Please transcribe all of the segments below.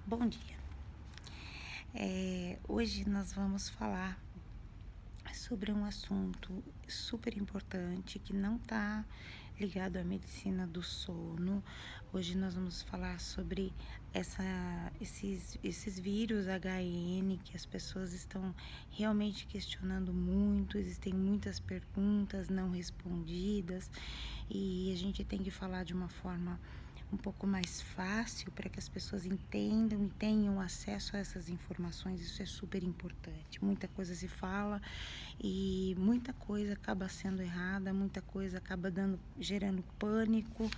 Bom dia. Hoje nós vamos falar sobre um assunto super importante que não está ligado à medicina do sono. Hoje nós vamos falar sobre esses vírus HN que as pessoas estão realmente questionando muito, existem muitas perguntas não respondidas e a gente tem que falar de uma forma um pouco mais fácil para que as pessoas entendam e tenham acesso a essas informações. Isso é super importante. Muita coisa se fala e muita coisa acaba sendo errada, muita coisa acaba gerando pânico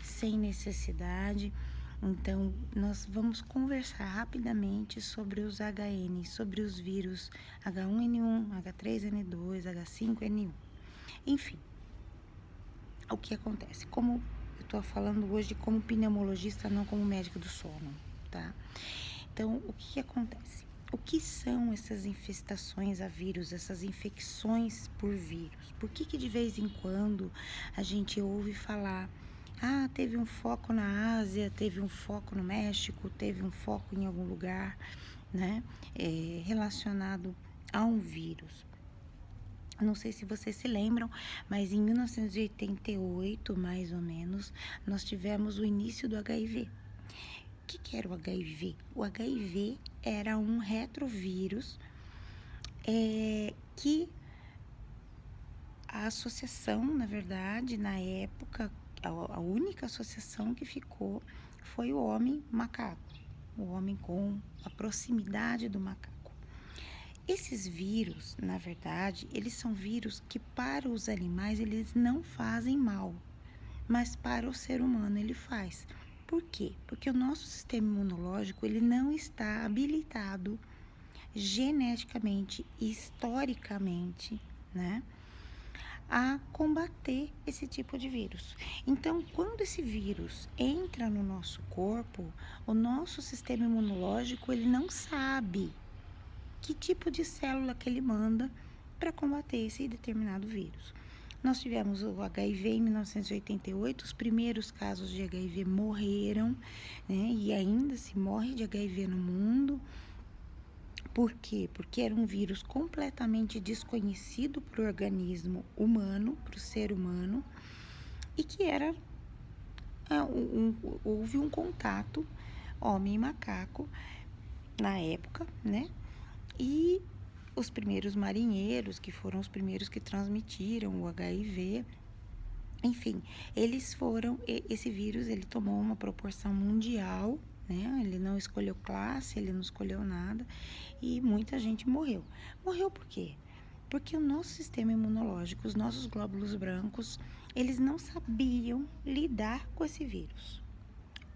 sem necessidade. Então, nós vamos conversar rapidamente sobre os HN, sobre os vírus H1N1, H3N2, H5N1. Enfim, o que acontece? Como eu tô falando hoje como pneumologista, não como médico do sono, tá? Então, o que acontece? O que são essas infestações a vírus, essas infecções por vírus? Por que de vez em quando a gente ouve falar, teve um foco na Ásia, teve um foco no México, teve um foco em algum lugar, né, relacionado a um vírus? Não sei se vocês se lembram, mas em 1988, mais ou menos, nós tivemos o início do HIV. O que era o HIV? O HIV era um retrovírus que a associação, na verdade, na época, a única associação que ficou foi o homem macaco, o homem com a proximidade do macaco. Esses vírus, na verdade, eles são vírus que para os animais eles não fazem mal, mas para o ser humano ele faz. Por quê? Porque o nosso sistema imunológico ele não está habilitado geneticamente e historicamente, né, a combater esse tipo de vírus. Então, quando esse vírus entra no nosso corpo, o nosso sistema imunológico ele não sabe que tipo de célula que ele manda para combater esse determinado vírus. Nós tivemos o HIV em 1988, os primeiros casos de HIV morreram, né? E ainda se morre de HIV no mundo. Por quê? Porque era um vírus completamente desconhecido para o organismo humano, para o ser humano, e que era houve um contato homem-macaco na época, né? E os primeiros marinheiros, que foram os primeiros que transmitiram o HIV, enfim, esse vírus, ele tomou uma proporção mundial, né? Ele não escolheu classe, ele não escolheu nada, e muita gente morreu. Morreu por quê? Porque o nosso sistema imunológico, os nossos glóbulos brancos, eles não sabiam lidar com esse vírus.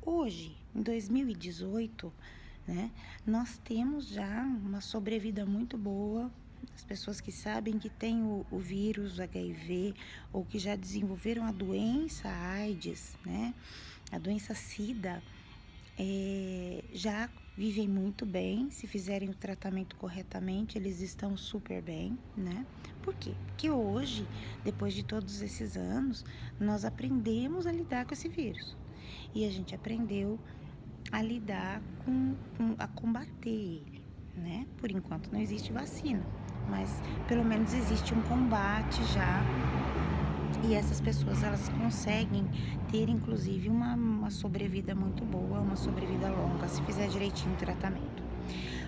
Hoje, em 2018, né, nós temos já uma sobrevida muito boa. As pessoas que sabem que tem o vírus, o HIV, ou que já desenvolveram a doença AIDS, né, a doença SIDA, já vivem muito bem. Se fizerem o tratamento corretamente, eles estão super bem, né? Por quê? Porque hoje, depois de todos esses anos, nós aprendemos a lidar com esse vírus. E a gente aprendeu a lidar a combater ele, né? Por enquanto não existe vacina, mas pelo menos existe um combate já. E essas pessoas, elas conseguem ter, inclusive, uma sobrevida muito boa, uma sobrevida longa, se fizer direitinho o tratamento.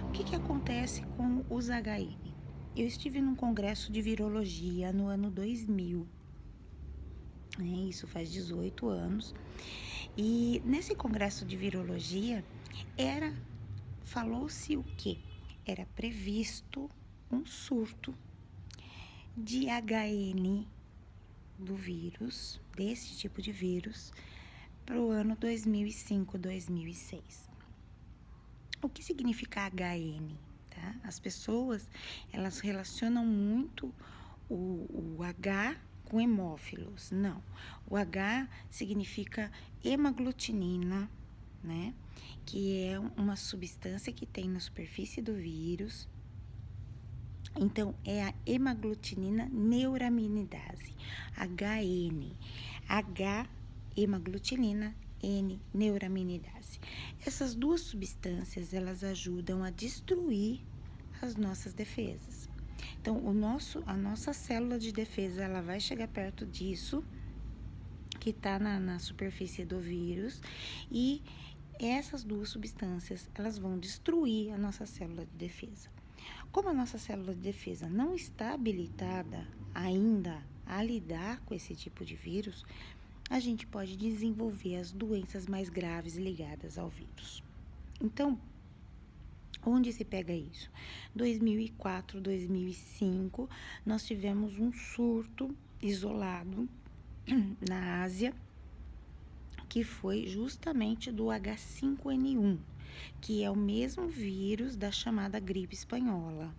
O que acontece com os HN? Eu estive num congresso de virologia no ano 2000, né? Isso faz 18 anos. E nesse congresso de virologia, falou-se o quê? Era previsto um surto de HN do vírus, desse tipo de vírus, para o ano 2005, 2006. O que significa HN? Tá? As pessoas, elas relacionam muito o H com hemófilos. Não. O H significa hemaglutinina, né? Que é uma substância que tem na superfície do vírus. Então, é a hemaglutinina neuraminidase, HN. H, hemaglutinina, neuraminidase. Essas duas substâncias, elas ajudam a destruir as nossas defesas. Então, a nossa célula de defesa, ela vai chegar perto disso, que está na superfície do vírus, e essas duas substâncias, elas vão destruir a nossa célula de defesa. Como a nossa célula de defesa não está habilitada ainda a lidar com esse tipo de vírus, a gente pode desenvolver as doenças mais graves ligadas ao vírus. Então, onde se pega isso? 2004, 2005, nós tivemos um surto isolado na Ásia, que foi justamente do H5N1, que é o mesmo vírus da chamada gripe espanhola,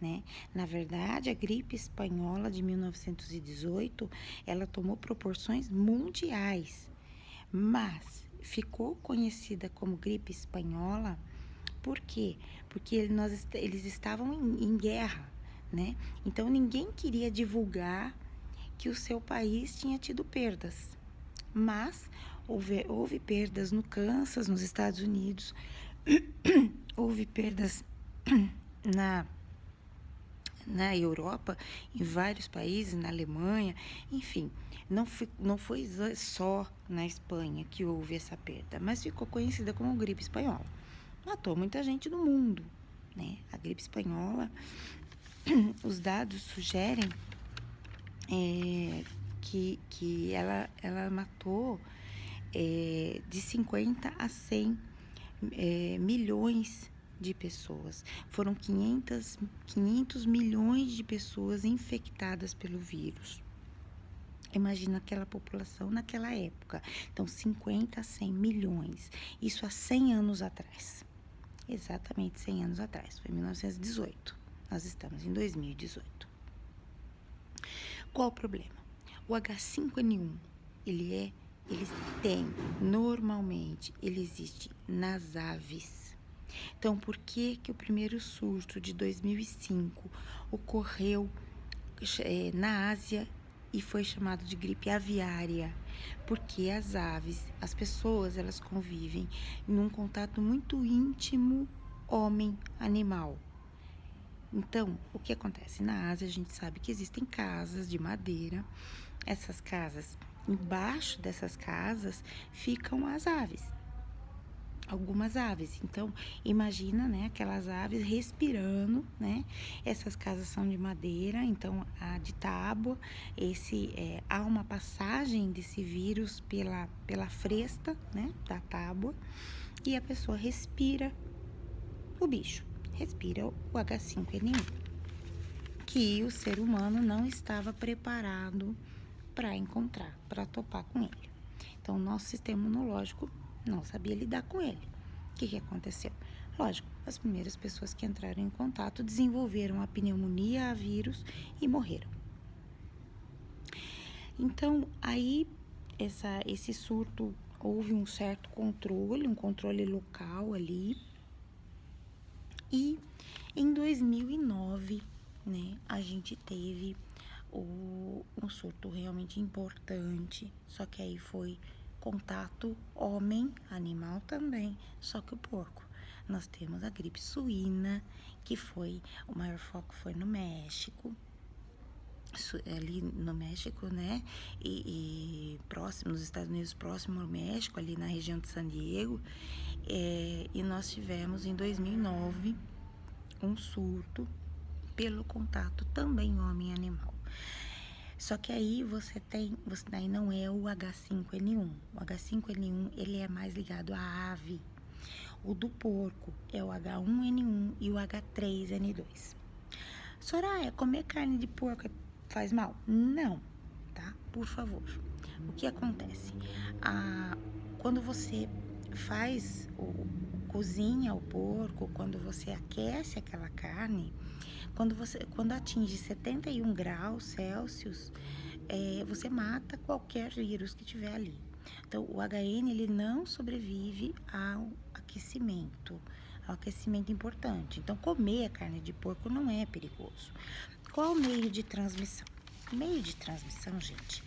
né? Na verdade, a gripe espanhola de 1918, ela tomou proporções mundiais, mas ficou conhecida como gripe espanhola. Por quê? Porque eles estavam em guerra, né? Então, ninguém queria divulgar que o seu país tinha tido perdas. Mas houve perdas no Kansas, nos Estados Unidos, houve perdas na Europa, em vários países, na Alemanha, enfim, não foi só na Espanha que houve essa perda, mas ficou conhecida como gripe espanhola. Matou muita gente no mundo, né? A gripe espanhola, os dados sugerem que ela matou de 50 a 100 milhões de pessoas. Foram 500 milhões de pessoas infectadas pelo vírus. Imagina aquela população naquela época. Então, 50 a 100 milhões. Isso há 100 anos atrás. Exatamente 100 anos atrás. Foi 1918. Nós estamos em 2018. Qual o problema? O H5N1, ele existe nas aves. Então, por que o primeiro surto de 2005 ocorreu na Ásia e foi chamado de gripe aviária? Porque as aves, as pessoas, elas convivem em um contato muito íntimo homem-animal. Então, o que acontece? Na Ásia, a gente sabe que existem casas de madeira. Essas casas, embaixo dessas casas, ficam as aves. Algumas aves. Então, imagina, né, aquelas aves respirando, né? Essas casas são de madeira, então, de tábua. Há uma passagem desse vírus pela fresta, né, da tábua, e a pessoa respira o bicho. Respira o H5N1, que o ser humano não estava preparado para encontrar, para topar com ele. Então, o nosso sistema imunológico não sabia lidar com ele. O que aconteceu? Lógico, as primeiras pessoas que entraram em contato desenvolveram a pneumonia a vírus e morreram. Então, aí, esse surto, houve um certo controle, um controle local ali. E em 2009, né, a gente teve um surto realmente importante, só que aí foi contato homem-animal também, só que o porco. Nós temos a gripe suína, que o maior foco foi no México, ali no México, né, e próximo, nos Estados Unidos, próximo ao México, ali na região de San Diego, e nós tivemos em 2009 um surto pelo contato também homem-animal. Só que aí daí não é o H5N1. O H5N1, ele é mais ligado à ave. O do porco é o H1N1 e o H3N2. Soraya, comer carne de porco faz mal? Não, tá? Por favor. O que acontece? Quando você cozinha o porco, quando você aquece aquela carne, quando atinge 71 graus Celsius, você mata qualquer vírus que tiver ali. Então, o HN, ele não sobrevive ao aquecimento importante. Então, comer a carne de porco não é perigoso. Qual o meio de transmissão? O meio de transmissão, gente,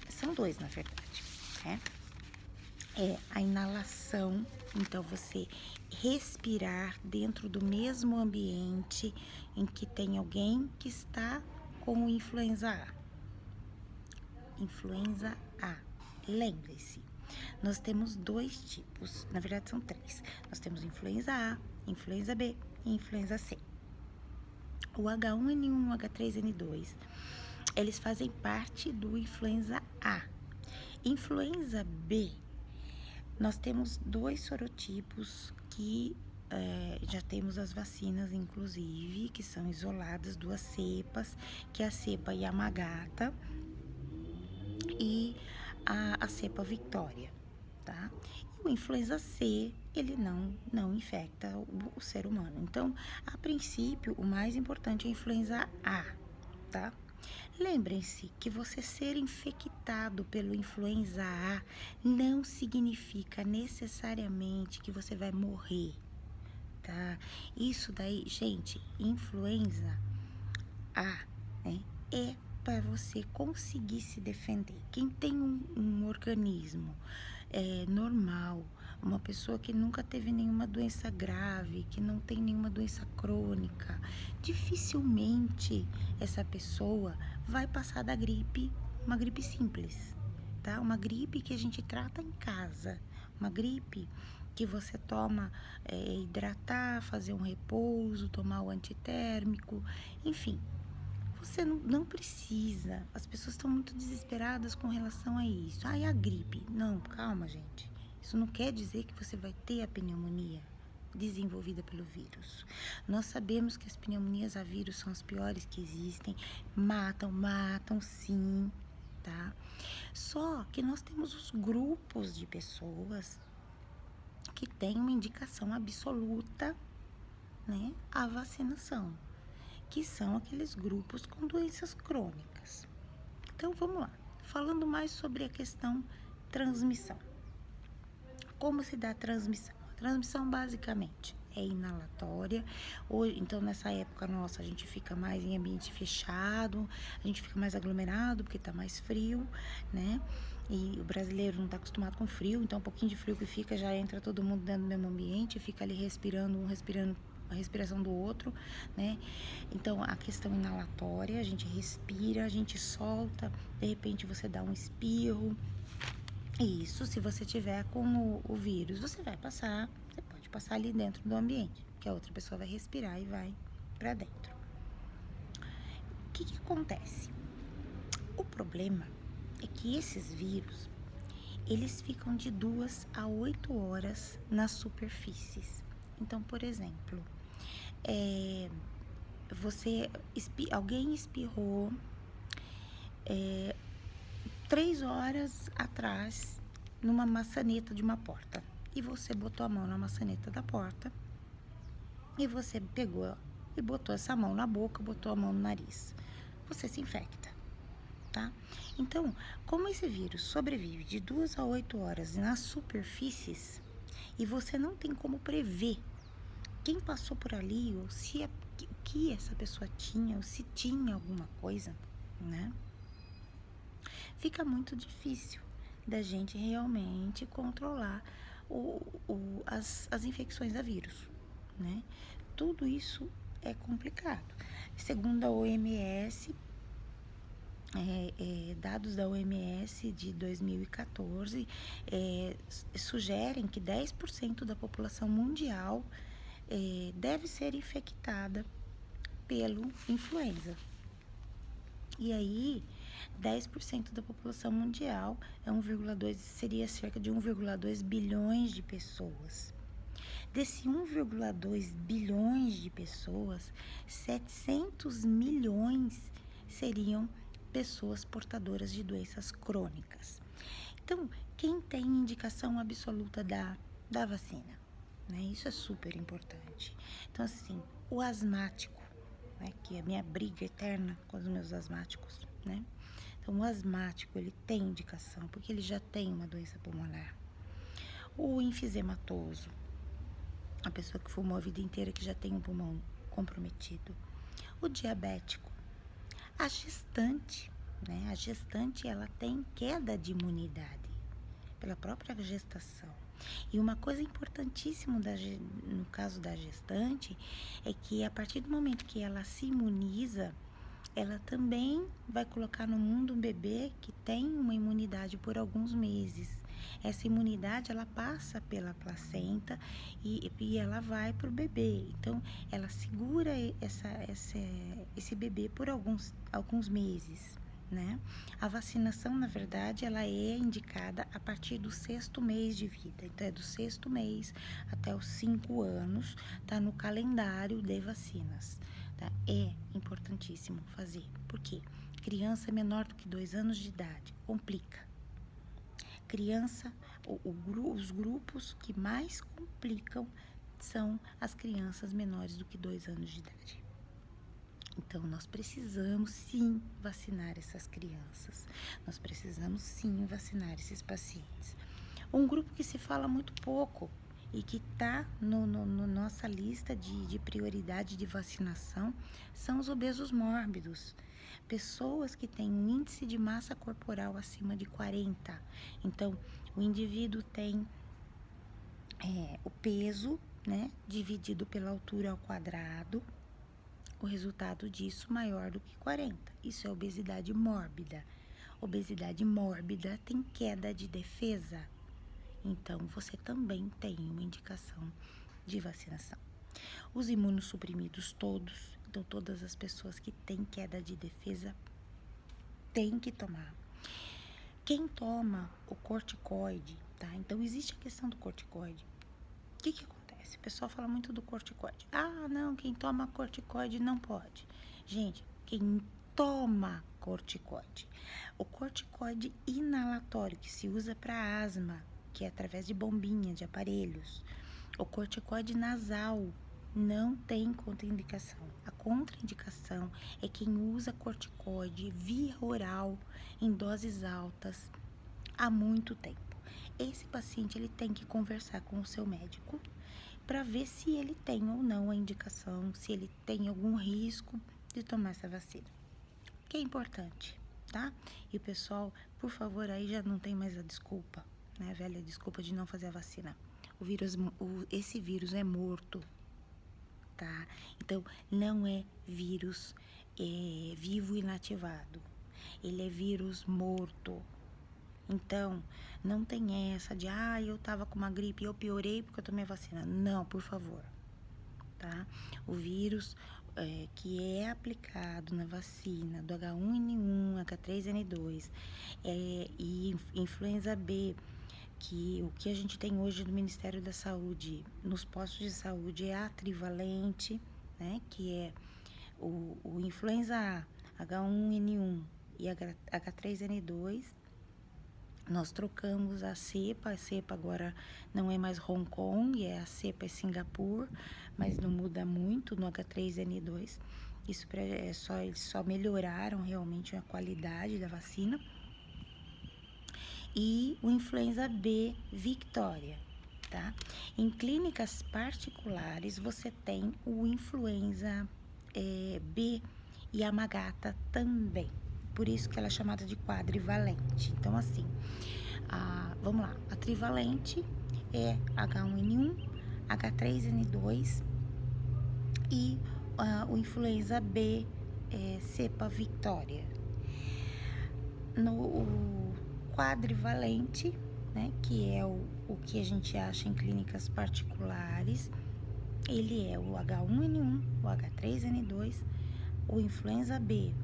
são dois, na verdade, né? é a inalação, então você respirar dentro do mesmo ambiente em que tem alguém que está com o influenza A. Influenza A. Lembre-se, nós temos 2 tipos, na verdade são 3. Nós temos influenza A, influenza B e influenza C. O H1N1, H3N2, eles fazem parte do influenza A. Influenza B, nós temos 2 sorotipos que já temos as vacinas, inclusive, que são isoladas, 2 cepas, que é a cepa Yamagata e a cepa Victoria, tá? E o influenza C, ele não infecta o ser humano. Então, a princípio, o mais importante é a influenza A, tá? Lembrem-se que você ser infectado pelo influenza A não significa necessariamente que você vai morrer, tá? Isso daí, gente, influenza A, né, é para você conseguir se defender. Quem tem um organismo normal, uma pessoa que nunca teve nenhuma doença grave, que não tem nenhuma doença crônica, dificilmente essa pessoa vai passar da gripe, uma gripe simples, tá? Uma gripe que a gente trata em casa, uma gripe que você toma, hidratar, fazer um repouso, tomar o antitérmico, enfim. Você não precisa, as pessoas estão muito desesperadas com relação a isso. Ah, e a gripe? Não, calma, gente. Isso não quer dizer que você vai ter a pneumonia desenvolvida pelo vírus. Nós sabemos que as pneumonias a vírus são as piores que existem, matam sim, tá? Só que nós temos os grupos de pessoas que têm uma indicação absoluta, né, à vacinação, que são aqueles grupos com doenças crônicas. Então, vamos lá. Falando mais sobre a questão transmissão. Como se dá a transmissão? A transmissão, basicamente, é inalatória. Então, nessa época nossa, a gente fica mais em ambiente fechado, a gente fica mais aglomerado, porque tá mais frio, né? E o brasileiro não tá acostumado com frio, então um pouquinho de frio que fica, já entra todo mundo dentro do mesmo ambiente, fica ali respirando, um respirando a respiração do outro, né? Então, a questão inalatória, a gente respira, a gente solta, de repente você dá um espirro. Isso, se você tiver com o vírus, você pode passar ali dentro do ambiente, que a outra pessoa vai respirar e vai para dentro. O que acontece? O problema é que esses vírus, eles ficam de 2 a 8 horas nas superfícies. Então, por exemplo, alguém espirrou 3 horas atrás numa maçaneta de uma porta, e você botou a mão na maçaneta da porta, e você pegou e botou essa mão na boca, botou a mão no nariz, você se infecta, tá? Então, como esse vírus sobrevive de 2 a 8 horas nas superfícies, e você não tem como prever quem passou por ali, ou se o que essa pessoa tinha, ou se tinha alguma coisa, né? Fica muito difícil da gente realmente controlar as infecções a vírus, né? Tudo isso é complicado. Segundo a OMS, dados da OMS de 2014 sugerem que 10% da população mundial deve ser infectada pelo influenza. E aí, 10% da população mundial seria cerca de 1,2 bilhões de pessoas. Desse 1,2 bilhões de pessoas, 700 milhões seriam pessoas portadoras de doenças crônicas. Então, quem tem indicação absoluta da vacina? Né? Isso é super importante. Então, assim, o asmático, né, que é a minha briga eterna com os meus asmáticos, né? Então, o asmático, ele tem indicação, porque ele já tem uma doença pulmonar. O enfisematoso, a pessoa que fumou a vida inteira, que já tem um pulmão comprometido. O diabético. A gestante, né? A gestante, ela tem queda de imunidade, pela própria gestação. E uma coisa importantíssima no caso da gestante é que a partir do momento que ela se imuniza, ela também vai colocar no mundo um bebê que tem uma imunidade por alguns meses. Essa imunidade, ela passa pela placenta e ela vai para o bebê. Então, ela segura esse bebê por alguns meses, né? A vacinação, na verdade, ela é indicada a partir do 6º mês de vida. Então, é do 6º mês até os 5 anos, tá no calendário de vacinas. Tá? É importantíssimo fazer. Por quê? Criança menor do que 2 anos de idade complica. Criança, os grupos que mais complicam são as crianças menores do que 2 anos de idade. Então, nós precisamos sim vacinar essas crianças. Nós precisamos sim vacinar esses pacientes. Um grupo que se fala muito pouco e que está no nossa lista de prioridade de vacinação são os obesos mórbidos. Pessoas que têm um índice de massa corporal acima de 40. Então, o indivíduo tem o peso, né, dividido pela altura ao quadrado, o resultado disso maior do que 40. Isso é obesidade mórbida. Obesidade mórbida tem queda de defesa. Então, você também tem uma indicação de vacinação. Os imunossuprimidos todos, então todas as pessoas que têm queda de defesa têm que tomar. Quem toma o corticoide, tá? Então, existe a questão do corticoide. O que acontece? O pessoal fala muito do corticoide. Ah, não, quem toma corticoide não pode. Gente, quem toma corticoide, o corticoide inalatório que se usa para asma, que é através de bombinha, de aparelhos, o corticoide nasal não tem contraindicação. A contraindicação é quem usa corticoide via oral em doses altas há muito tempo. Esse paciente ele tem que conversar com o seu médico para ver se ele tem ou não a indicação, se ele tem algum risco de tomar essa vacina. Que é importante, tá? E o pessoal, por favor, aí já não tem mais a desculpa, né? A velha desculpa de não fazer a vacina. Esse vírus é morto, tá? Então, não é vírus vivo inativado. Ele é vírus morto. Então, não tem essa de, eu tava com uma gripe e eu piorei porque eu tomei a vacina. Não, por favor, tá? O vírus que é aplicado na vacina do H1N1, H3N2 e influenza B, que o que a gente tem hoje no Ministério da Saúde, nos postos de saúde, é a trivalente, né? Que é o influenza A, H1N1 e H3N2. Nós trocamos a cepa agora não é mais Hong Kong, a cepa é Singapura, mas não muda muito no H3N2. Eles só melhoraram realmente a qualidade da vacina. E o influenza B Victoria, tá? Em clínicas particulares, você tem o influenza B Yamagata também. Por isso que ela é chamada de quadrivalente. Então, assim, vamos lá. A trivalente é H1N1, H3N2 e o influenza B cepa Victoria. No quadrivalente, né, que é o que a gente acha em clínicas particulares, ele é o H1N1, o H3N2, o influenza B,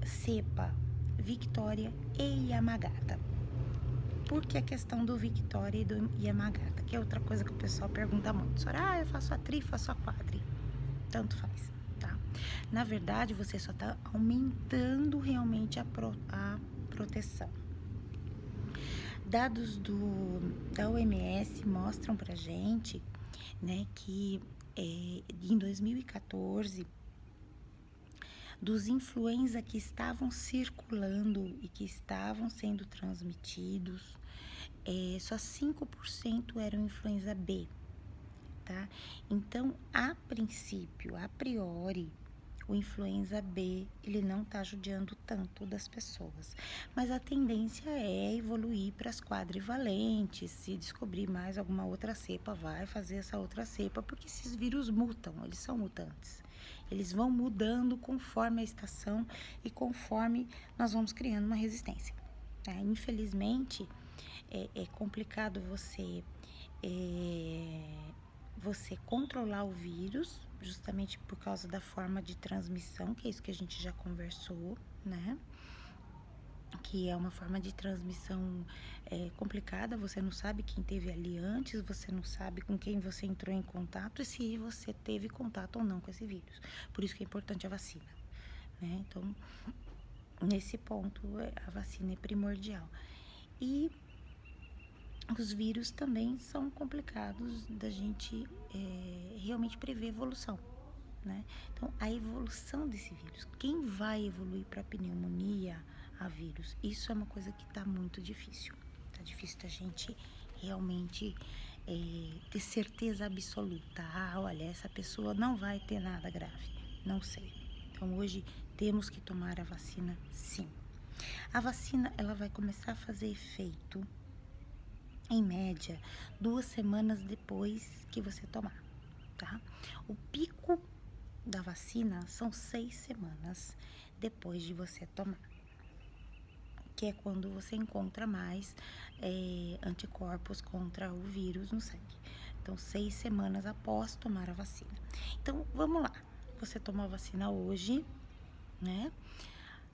cepa Victoria e Yamagata. Por que a questão do Victoria e do Yamagata? Que é outra coisa que o pessoal pergunta muito. Eu faço a tri, faço a quadri. Tanto faz, tá? Na verdade, você só tá aumentando realmente a proteção. Dados da OMS mostram pra gente, né, que em 2014, dos influenza que estavam circulando e que estavam sendo transmitidos, só 5% eram influenza B, tá? Então, a priori, O influenza B, ele não está judiando tanto das pessoas, mas a tendência é evoluir para as quadrivalentes. Se descobrir mais alguma outra cepa, vai fazer essa outra cepa, porque esses vírus mutam, eles são mutantes. Eles vão mudando conforme a estação e conforme nós vamos criando uma resistência. Tá? Infelizmente, é complicado você controlar o vírus, justamente por causa da forma de transmissão, que é isso que a gente já conversou, né? Que é uma forma de transmissão complicada, você não sabe quem teve ali antes, você não sabe com quem você entrou em contato e se você teve contato ou não com esse vírus. Por isso que é importante a vacina, né? Então, nesse ponto, a vacina é primordial. E os vírus também são complicados da gente realmente prever a evolução, né? Então, a evolução desse vírus, quem vai evoluir para pneumonia a vírus? Isso é uma coisa que está muito difícil. Tá difícil da gente realmente ter certeza absoluta. Olha, essa pessoa não vai ter nada grave. Não sei. Então, hoje temos que tomar a vacina, sim. A vacina, ela vai começar a fazer efeito, em média, 2 semanas depois que você tomar, tá? O pico da vacina são 6 semanas depois de você tomar, que é quando você encontra mais anticorpos contra o vírus no sangue. Então, 6 semanas após tomar a vacina. Então, vamos lá. Você tomou a vacina hoje, né?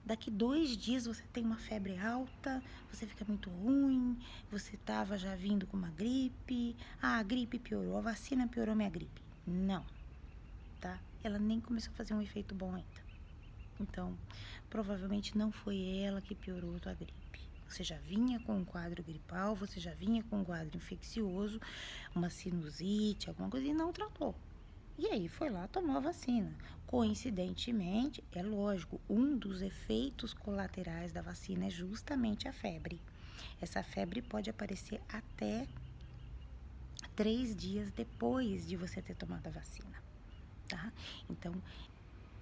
Daqui 2 dias você tem uma febre alta, você fica muito ruim, você estava já vindo com uma gripe. A gripe piorou, a vacina piorou minha gripe. Não, tá? Ela nem começou a fazer um efeito bom ainda. Então, provavelmente não foi ela que piorou a tua gripe. Você já vinha com um quadro gripal, você já vinha com um quadro infeccioso, uma sinusite, alguma coisa, e não tratou. E aí foi lá, tomou a vacina. Coincidentemente, é lógico, um dos efeitos colaterais da vacina é justamente a febre. Essa febre pode aparecer até 3 dias depois de você ter tomado a vacina, tá? Então,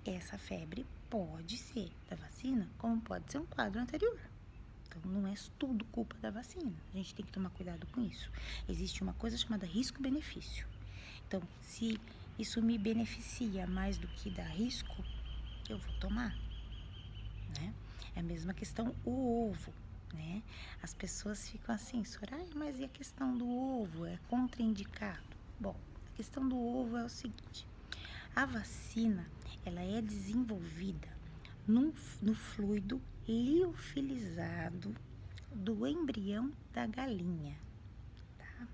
essa febre pode ser da vacina, como pode ser um quadro anterior. Então, não é tudo culpa da vacina. A gente tem que tomar cuidado com isso. Existe uma coisa chamada risco-benefício. Então, se isso me beneficia mais do que dá risco, eu vou tomar, né? É a mesma questão o ovo, né? As pessoas ficam assim, Soraya, mas e a questão do ovo? É contraindicado? Bom, a questão do ovo é o seguinte, a vacina, ela é desenvolvida no fluido liofilizado do embrião da galinha, tá?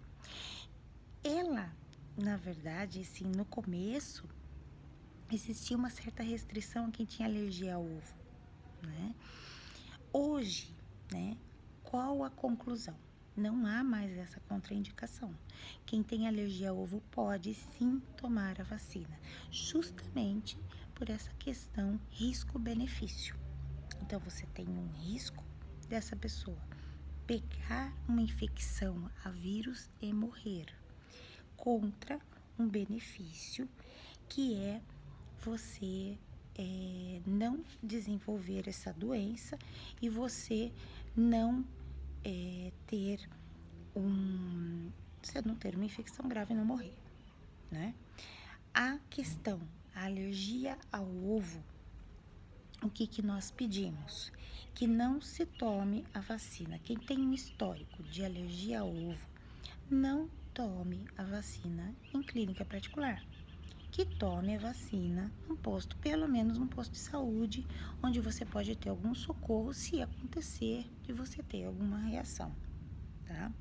Ela, na verdade, assim, no começo, existia uma certa restrição a quem tinha alergia ao ovo, né? Hoje, né, qual a conclusão? Não há mais essa contraindicação. Quem tem alergia ao ovo pode sim tomar a vacina, justamente por essa questão risco-benefício. Então, você tem um risco dessa pessoa pegar uma infecção a vírus e morrer, contra um benefício que é você não desenvolver essa doença e você não ter você não ter uma infecção grave e não morrer, né? A questão, a alergia ao ovo, o que nós pedimos? Que não se tome a vacina. Quem tem um histórico de alergia ao ovo, não tome a vacina em clínica particular. Que tome a vacina num posto, pelo menos num posto de saúde, onde você pode ter algum socorro se acontecer de você ter alguma reação, tá?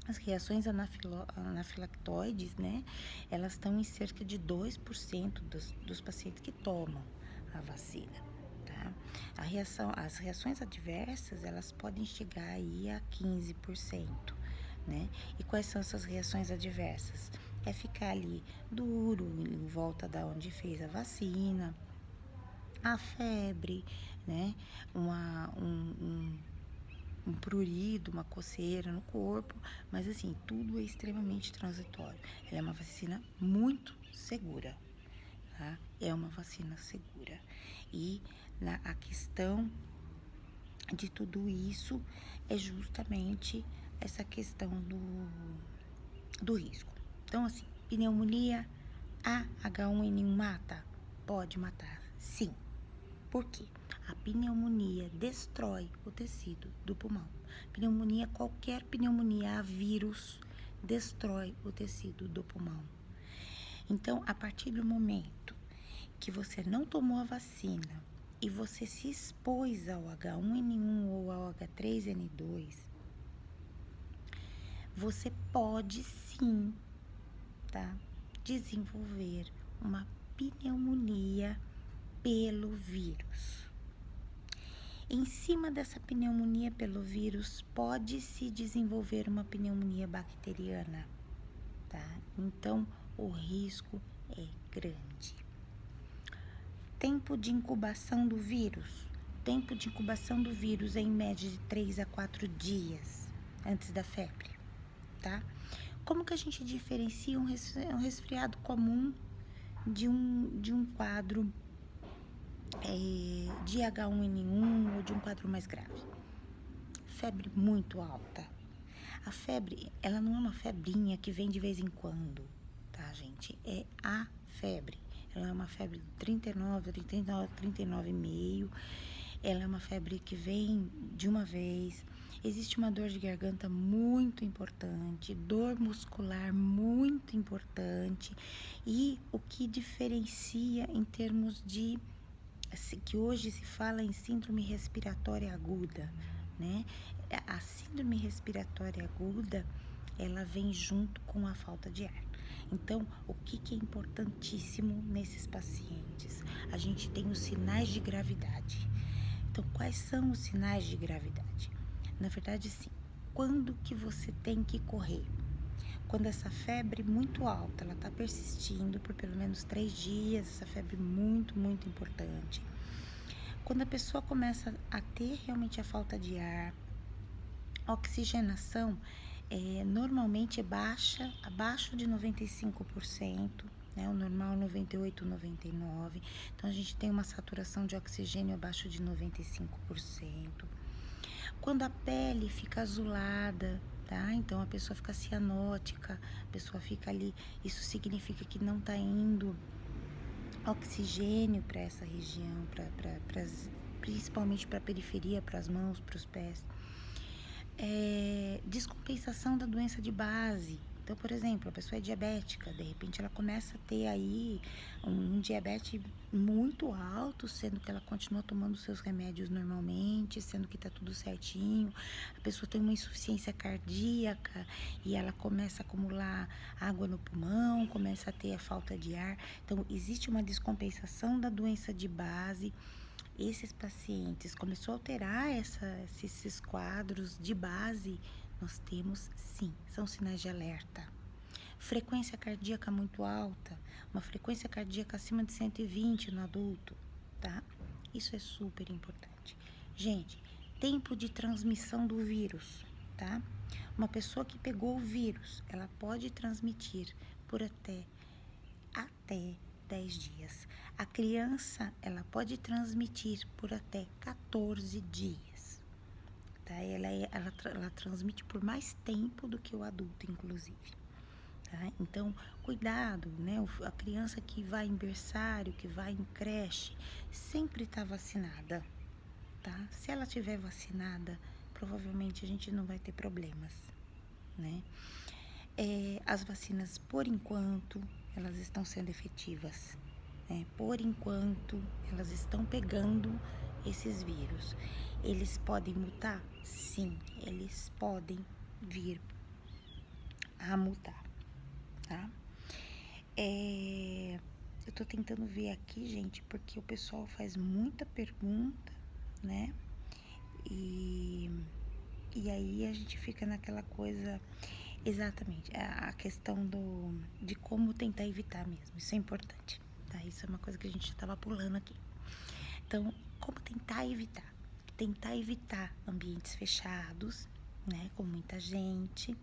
As reações anafilactoides, né, elas estão em cerca de 2% dos pacientes que tomam a vacina, tá? As reações adversas, elas podem chegar aí a 15%, né? E quais são essas reações adversas? É ficar ali duro, em volta da onde fez a vacina, a febre, né? Um prurido, uma coceira no corpo, mas assim, tudo é extremamente transitório. Ela é uma vacina muito segura, tá? É uma vacina segura. E a questão de tudo isso é justamente essa questão do risco. Então, assim, pneumonia, a H1N1 mata? Pode matar, sim. Por quê? A pneumonia destrói o tecido do pulmão. Pneumonia, qualquer pneumonia a vírus, destrói o tecido do pulmão. Então, a partir do momento que você não tomou a vacina e você se expôs ao H1N1 ou ao H3N2, você pode sim, tá, desenvolver uma pneumonia pelo vírus. Em cima dessa pneumonia pelo vírus, pode-se desenvolver uma pneumonia bacteriana, tá? Então, o risco é grande. Tempo de incubação do vírus. Tempo de incubação do vírus é em média de 3 a 4 dias antes da febre, tá? Como que a gente diferencia um resfriado comum de um quadro de H1N1 ou de um quadro mais grave? Febre muito alta. A febre, ela não é uma febrinha que vem de vez em quando, tá, gente? É a febre. Ela é uma febre de 39, 39,5. Ela é uma febre que vem de uma vez. Existe uma dor de garganta muito importante, dor muscular muito importante. E o que diferencia em termos de, que hoje se fala em síndrome respiratória aguda, né? A síndrome respiratória aguda, ela vem junto com a falta de ar. Então, o que é importantíssimo nesses pacientes? A gente tem os sinais de gravidade. Então, quais são os sinais de gravidade? Na verdade, sim. Quando que você tem que correr? Quando essa febre muito alta, ela está persistindo por pelo menos 3 dias, essa febre muito, muito importante. Quando a pessoa começa a ter realmente a falta de ar, a oxigenação normalmente é baixa, abaixo de 95%, né? O normal é 98, 99%. Então, a gente tem uma saturação de oxigênio abaixo de 95%. Quando a pele fica azulada, tá? Então, a pessoa fica cianótica, a pessoa fica ali, isso significa que não tá indo oxigênio para essa região, principalmente para a periferia, para as mãos, para os pés. Descompensação da doença de base. Então, por exemplo, a pessoa é diabética, de repente ela começa a ter aí um diabetes muito alto, sendo que ela continua tomando seus remédios normalmente, sendo que tá tudo certinho. A pessoa tem uma insuficiência cardíaca e ela começa a acumular água no pulmão, começa a ter a falta de ar. Então, existe uma descompensação da doença de base. Esses pacientes começou a alterar esses quadros de base, nós temos sim, são sinais de alerta. Frequência cardíaca muito alta, uma frequência cardíaca acima de 120 no adulto, tá? Isso é super importante. Gente, tempo de transmissão do vírus, tá? Uma pessoa que pegou o vírus, ela pode transmitir por até 10 dias. A criança, ela pode transmitir por até 14 dias, tá? Ela transmite por mais tempo do que o adulto, inclusive, tá? Então, cuidado, né? A criança que vai em berçário, que vai em creche, sempre tá vacinada, tá? Se ela tiver vacinada, provavelmente a gente não vai ter problemas, né? As vacinas, por enquanto, elas estão sendo efetivas, né? Por enquanto, elas estão pegando esses vírus. Eles podem mutar? Sim, eles podem vir a mutar, tá? Eu tô tentando ver aqui, gente, porque o pessoal faz muita pergunta, né? E aí a gente fica naquela coisa. Exatamente, a questão de como tentar evitar mesmo, isso é importante, tá? Isso é uma coisa que a gente estava pulando aqui. Então, como tentar evitar? Tentar evitar ambientes fechados, né, com muita gente.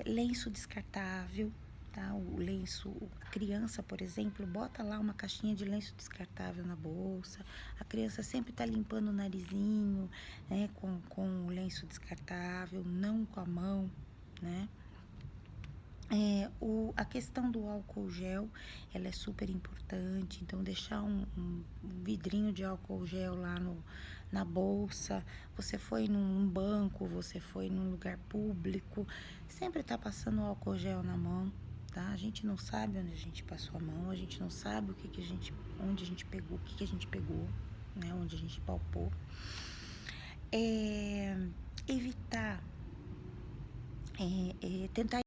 Lenço descartável, tá? O lenço, a criança, por exemplo, bota lá uma caixinha de lenço descartável na bolsa, a criança sempre tá limpando o narizinho, né, com o lenço descartável, não com a mão, né? A questão do álcool gel, ela é super importante, então deixar um vidrinho de álcool gel lá na bolsa, você foi num banco, você foi num lugar público, sempre tá passando álcool gel na mão, tá? A gente não sabe onde a gente passou a mão, a gente não sabe onde a gente pegou, o que a gente pegou, né? Onde a gente palpou. Evitar, tentar